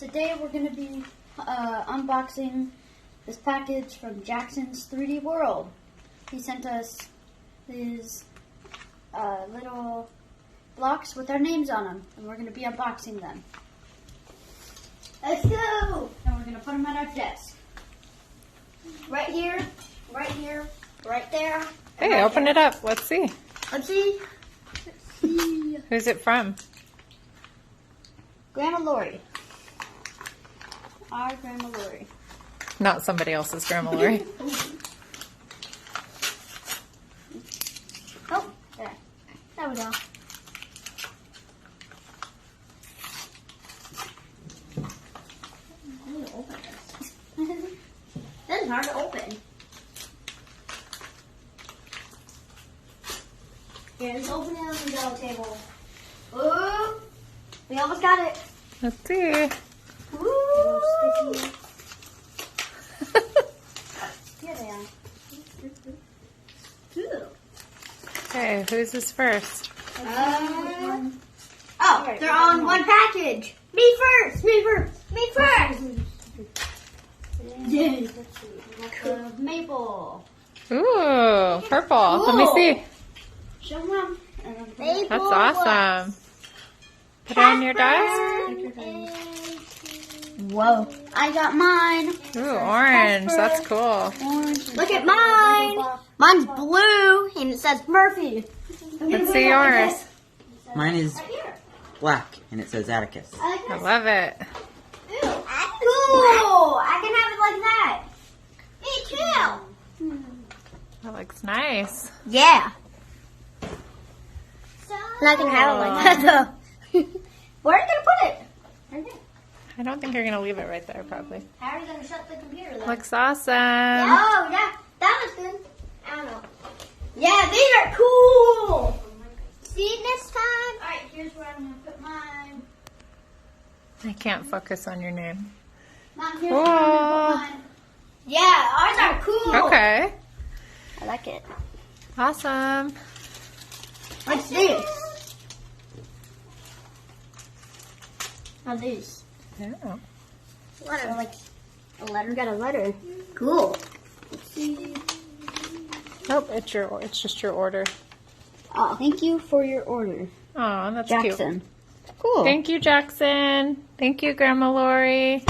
today we're going to be unboxing this package from Jackson's 3D World. He sent us these little blocks with our names on them, and we're going to be unboxing them. Let's go! And we're going to put them at our desk. Right here, right here, right there. Hey, right open there. it up. Let's see. Let's see. Who's it from? Grandma Lori. Our Grandma Lori. Not somebody else's Grandma Lori. Oh, there. There we go. I need to open this. This is hard to open. Here, let's open it on the yellow table. Ooh, we almost got it. Let's see. Ooh. Here they are. Two. Okay, who's this first? Oh, they're all in one package. Me first. Me first. Me first. Yeah. Maple. Ooh, purple. Let me see. Show them. That's awesome. Put it on your desk. Whoa. I got mine. Ooh, orange. That's cool. Orange. Look at mine. Mine's blue and it says Murphy. Let's see yours. Mine is black and it says Atticus. I love it. Cool. I can have it like that. Me too. That looks nice. Yeah. And I can have it like that though. Where are you going to put it? Right there. I don't think you're going to leave it right there, probably. How are you going to shut the computer though? Looks awesome. Oh, yeah. That was good. I don't know. Yeah, these are cool. See you next time. All right, here's where I'm going to put mine. I can't focus on your name. Mom, here's where I'm going to put mine. Yeah, ours are cool. Okay. I like it. Awesome. What's this? How's these? Yeah. Letter. Like a letter. Got a letter. Cool. Let's see. Nope, it's just your order. Oh, thank you for your order, Oh, that's Jackson. cute. Cool. Thank you, Jackson. Thank you, Grandma Lori.